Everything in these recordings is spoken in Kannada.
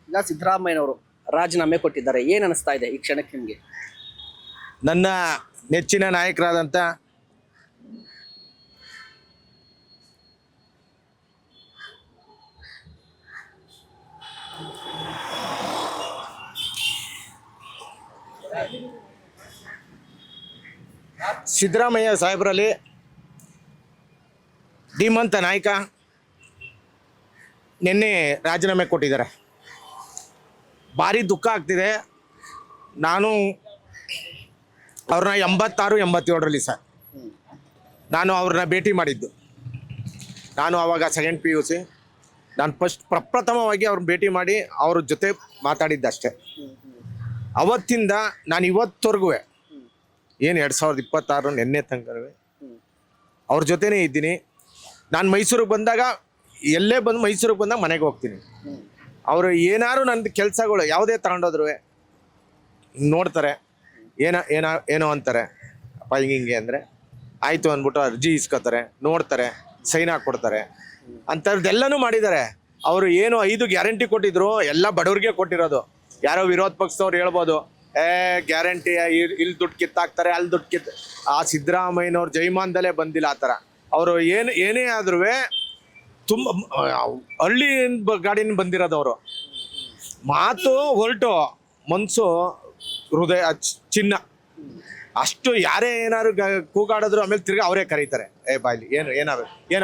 ಈಗ ಸಿದ್ದರಾಮಯ್ಯನವರು ರಾಜೀನಾಮೆ ಕೊಟ್ಟಿದ್ದಾರೆ, ಏನ್ ಅನಿಸ್ತಾ ಇದೆ ಈ ಕ್ಷಣಕ್ಕೆ ನಿಮ್ಗೆ? ನನ್ನ ನೆಚ್ಚಿನ ನಾಯಕರಾದಂಥ ಸಿದ್ದರಾಮಯ್ಯ ಸಾಹೇಬರಲ್ಲಿ ಧೀಮಂತ ನಾಯಕ ನಿನ್ನೆ ರಾಜೀನಾಮೆ ಕೊಟ್ಟಿದ್ದಾರೆ. ಭಾರಿ ದುಃಖ ಆಗ್ತಿದೆ. ನಾನು ಅವ್ರನ್ನ 86, 87ರಲ್ಲಿ ಸರ್ ನಾನು ಅವ್ರನ್ನ ಭೇಟಿ ಮಾಡಿದ್ದು. ನಾನು ಆವಾಗ ಸೆಕೆಂಡ್ PUC. ನಾನು ಪ್ರಪ್ರಥಮವಾಗಿ ಅವ್ರನ್ನ ಭೇಟಿ ಮಾಡಿ ಅವ್ರ ಜೊತೆ ಮಾತಾಡಿದ್ದಷ್ಟೇ. ಅವತ್ತಿಂದ ನಾನು ಇವತ್ತವರೆಗೂ ಏನು 2026 ನಿನ್ನೆ ತನಕ ಅವ್ರ ಜೊತೆನೇ ಇದ್ದೀನಿ. ನಾನು ಮೈಸೂರಿಗೆ ಬಂದಾಗ ಎಲ್ಲೇ ಬಂದು ಮೈಸೂರಿಗೆ ಬಂದಾಗ ಮನೆಗೆ ಹೋಗ್ತೀನಿ. ಅವರು ಏನಾದ್ರು ನನ್ನ ಕೆಲಸಗಳು ಯಾವುದೇ ತಗೊಂಡೋದ್ರು ನೋಡ್ತಾರೆ, ಏನೋ ಅಂತಾರೆ, ಅಪ್ಪ ಹಿಂಗೆ ಅಂದರೆ ಆಯಿತು ಅಂದ್ಬಿಟ್ಟು ಅರ್ಜಿ ಇಸ್ಕೋತಾರೆ, ನೋಡ್ತಾರೆ, ಸೈನ್ ಹಾಕ್ಕೊಡ್ತಾರೆ. ಅಂಥದ್ದೆಲ್ಲನೂ ಮಾಡಿದ್ದಾರೆ. ಅವರು ಏನು 5 ಗ್ಯಾರಂಟಿ ಕೊಟ್ಟಿದ್ರು, ಎಲ್ಲ ಬಡವ್ರಿಗೆ ಕೊಟ್ಟಿರೋದು. ಯಾರೋ ವಿರೋಧ ಪಕ್ಷದವ್ರು ಹೇಳ್ಬೋದು, ಗ್ಯಾರಂಟಿ ಇಲ್ಲಿ ದುಡ್ಡು ಕಿತ್ತಾಕ್ತಾರೆ, ಅಲ್ಲಿ ದುಡ್ಡು ಆ ಸಿದ್ದರಾಮಯ್ಯನವ್ರು ಜೈಮಾನದಲ್ಲೇ ಬಂದಿಲ್ಲ ಆ ಥರ. ಅವರು ಏನೇ ಆದ್ರೂ ತುಂಬ ಹಳ್ಳಿ ಗಾಡಿನ ಬಂದಿರೋದವರು. ಮಾತು ಹೊರಟು ಮನಸ್ಸು ಹೃದಯ ಚಿನ್ನ. ಅಷ್ಟು ಯಾರೇ ಏನಾದ್ರು ಕೂಗಾಡಿದ್ರು ಆಮೇಲೆ ತಿರ್ಗಿ ಅವರೇ ಕರೀತಾರೆ, ಬಾಯ್ಲಿ ಏನು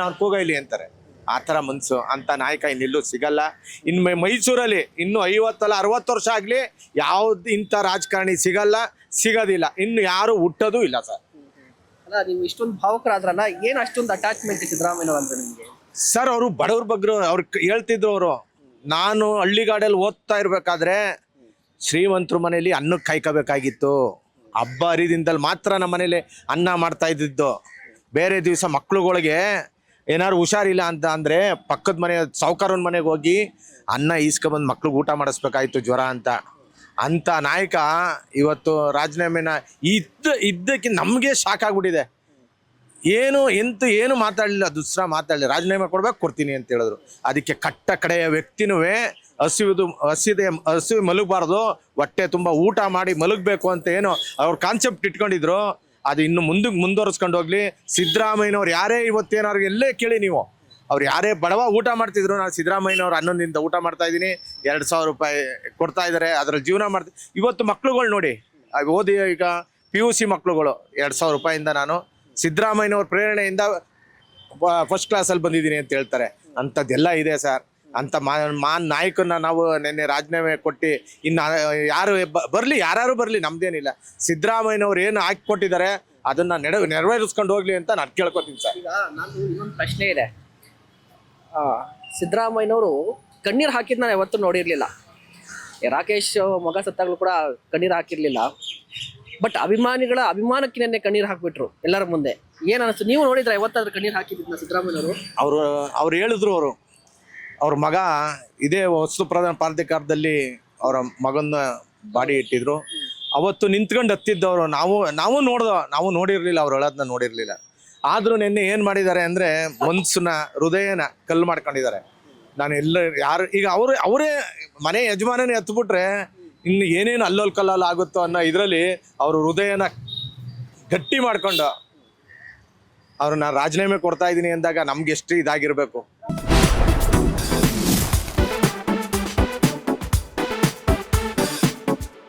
ಅವ್ರು ಕೂಗ ಇಲ್ಲಿ ಅಂತಾರೆ. ಆ ಥರ ಮನಸ್ಸು ಅಂಥ ನಾಯಕ ಇನ್ನೆಲ್ಲೂ ಸಿಗಲ್ಲ. ಇನ್ನು ಮೈಸೂರಲ್ಲಿ ಇನ್ನೂ 50 ಅಲ್ಲ 60 ವರ್ಷ ಆಗಲಿ ಯಾವ್ದು ಇಂಥ ರಾಜಕಾರಣಿ ಸಿಗೋದಿಲ್ಲ. ಇನ್ನು ಯಾರು ಹುಟ್ಟೋದು ಇಲ್ಲ ಸರ್. ಅಲ್ಲ, ನೀವು ಇಷ್ಟೊಂದು ಭಾವುಕರಾದ್ರಲ್ಲ, ಏನು ಅಷ್ಟೊಂದು ಅಟ್ಯಾಚ್ಮೆಂಟ್ ಸಿದ್ದರಾಮಯ್ಯ ಅಂದ್ರೆ ನಿಮಗೆ? ಸರ್ ಅವರು ಬಡವ್ರ ಬಗ್ಗೆ ಅವ್ರು ಹೇಳ್ತಿದ್ರು. ಅವರು ನಾನು ಹಳ್ಳಿಗಾಡಲ್ಲಿ ಓದ್ತಾ ಇರ್ಬೇಕಾದ್ರೆ ಶ್ರೀಮಂತರ ಮನೇಲಿ ಅನ್ನಕ್ಕೆ ಕಾಯ್ಕೋಬೇಕಾಗಿತ್ತು. ಹಬ್ಬ ಹರಿದಿಂದಲ್ಲಿ ಮಾತ್ರ ನಮ್ಮ ಮನೇಲಿ ಅನ್ನ ಮಾಡ್ತಾ ಇದ್ದಿದ್ದು. ಬೇರೆ ದಿವಸ ಮಕ್ಳುಗಳಿಗೆ ಏನಾದ್ರು ಹುಷಾರಿಲ್ಲ ಅಂತ ಅಂದರೆ ಪಕ್ಕದ ಮನೆ ಸಾವುಕಾರನ ಮನೆಗೆ ಹೋಗಿ ಅನ್ನ ಈಸ್ಕೊಬಂದು ಮಕ್ಳಿಗೆ ಊಟ ಮಾಡಿಸ್ಬೇಕಾಯ್ತು ಜ್ವರ ಅಂತ. ಅಂಥ ನಾಯಕ ಇವತ್ತು ರಾಜೀನಾಮೆನ ಇದ್ದಕ್ಕೆ ನಮಗೆ ಶಾಕ್ ಆಗ್ಬಿಟ್ಟಿದೆ. ಏನು ಮಾತಾಡಲಿಲ್ಲ, ದುಸ್ರಾ ಮಾತಾಡಲಿಲ್ಲ. ರಾಜೀನಾಮೆ ಕೊಡ್ತೀನಿ ಅಂತ ಹೇಳಿದ್ರು. ಅದಕ್ಕೆ ಕಟ್ಟ ಕಡೆಯ ವ್ಯಕ್ತಿನೂ ಹಸಿವೆ ಮಲಗಬಾರ್ದು, ಹೊಟ್ಟೆ ತುಂಬ ಊಟ ಮಾಡಿ ಮಲಗಬೇಕು ಅಂತ ಏನೋ ಅವ್ರ ಕಾನ್ಸೆಪ್ಟ್ ಇಟ್ಕೊಂಡಿದ್ರು. ಅದು ಇನ್ನು ಮುಂದುವರಿಸ್ಕೊಂಡು ಹೋಗ್ಲಿ. ಸಿದ್ದರಾಮಯ್ಯನವ್ರು ಯಾರೇ ಇವತ್ತೇನಾದ್ರು ಎಲ್ಲೇ ಕೇಳಿ ನೀವು, ಅವ್ರು ಯಾರೇ ಬಡವ ಊಟ ಮಾಡ್ತಿದ್ರು, ನಾನು ಸಿದ್ದರಾಮಯ್ಯನವ್ರು 11ರಿಂದ ಊಟ ಮಾಡ್ತಾ ಇದ್ದೀನಿ, 2,000 ರೂಪಾಯಿ ಕೊಡ್ತಾ ಇದ್ದಾರೆ, ಅದ್ರಲ್ಲಿ ಜೀವನ ಮಾಡ್ತೀನಿ. ಇವತ್ತು ಮಕ್ಳುಗಳು ನೋಡಿ, ಓದಿ ಈಗ PUC ಮಕ್ಳುಗಳು 2,000 ರೂಪಾಯಿಂದ ನಾನು ಸಿದ್ದರಾಮಯ್ಯನವ್ರ ಪ್ರೇರಣೆಯಿಂದ ಫಸ್ಟ್ ಕ್ಲಾಸಲ್ಲಿ ಬಂದಿದ್ದೀನಿ ಅಂತ ಹೇಳ್ತಾರೆ. ಅಂಥದ್ದೆಲ್ಲ ಇದೆ ಸರ್. ಅಂಥ ನಾಯಕನ್ನ ನಾವು ನಿನ್ನೆ ರಾಜೀನಾಮೆ ಕೊಟ್ಟು ಇನ್ನು ಯಾರು ಬರಲಿ, ಯಾರು ಬರಲಿ, ನಮ್ದೇನಿಲ್ಲ. ಸಿದ್ದರಾಮಯ್ಯನವ್ರು ಏನು ಹಾಕಿಕೊಟ್ಟಿದ್ದಾರೆ ಅದನ್ನು ನೆರವೇರಿಸ್ಕೊಂಡು ಹೋಗ್ಲಿ ಅಂತ ನಾನು ಕೇಳ್ಕೊತೀನಿ ಸರ್. ಈಗ ನಾನು ಇನ್ನೊಂದು ಪ್ರಶ್ನೆ ಇದೆ. ಸಿದ್ದರಾಮಯ್ಯನವರು ಕಣ್ಣೀರು ಹಾಕಿದ್ ನಾನು ಯಾವತ್ತೂ ನೋಡಿರಲಿಲ್ಲ. ರಾಕೇಶ್ ಮಗ ಸತ್ತಾಗಲೂ ಕೂಡ ಕಣ್ಣೀರು ಹಾಕಿರಲಿಲ್ಲ. ಬಟ್ ಅಭಿಮಾನಿಗಳ ಅಭಿಮಾನಕ್ಕೆ ನೆನ್ನೆ ಕಣ್ಣೀರು ಹಾಕ್ಬಿಟ್ರು ಎಲ್ಲರ ಮುಂದೆ. ಏನು ಅನಿಸ್ತು? ನೀವು ನೋಡಿದ್ರೆ ಯಾವತ್ತಾದ್ರೂ ಕಣ್ಣೀರು ಹಾಕಿದ್ನ ಸಿದ್ದರಾಮಯ್ಯನವರು? ಅವ್ರು ಹೇಳಿದ್ರು, ಅವ್ರ ಮಗ ಇದೇ ವಸ್ತು ಪ್ರಧಾನ ಪ್ರಾಧಿಕಾರದಲ್ಲಿ ಅವರ ಮಗನ ಬಾಡಿ ಇಟ್ಟಿದ್ರು. ಅವತ್ತು ನಿಂತ್ಕೊಂಡು ಹತ್ತಿದ್ದವರು ನಾವು ನೋಡಿರಲಿಲ್ಲ, ಅವ್ರು ಹೇಳೋದನ್ನ ನೋಡಿರಲಿಲ್ಲ. ಆದರೂ ನಿನ್ನೆ ಏನು ಮಾಡಿದ್ದಾರೆ ಅಂದರೆ ಮನ್ಸನ್ನ ಹೃದಯನ ಕಲ್ಲು ಮಾಡ್ಕೊಂಡಿದ್ದಾರೆ. ನಾನು ಯಾರು ಈಗ ಅವರೇ ಮನೆ ಯಜಮಾನನೇ ಹತ್ಬಿಟ್ರೆ ಇನ್ನು ಏನೇನು ಅಲ್ಲೋಲ್ ಆಗುತ್ತೋ ಅನ್ನೋ ಇದರಲ್ಲಿ ಅವರು ಹೃದಯನ ಗಟ್ಟಿ ಮಾಡ್ಕೊಂಡು ಅವ್ರನ್ನ ರಾಜೀನಾಮೆ ಕೊಡ್ತಾ ಇದ್ದೀನಿ ಅಂದಾಗ ನಮ್ಗೆ ಎಷ್ಟು ಇದಾಗಿರ್ಬೇಕು.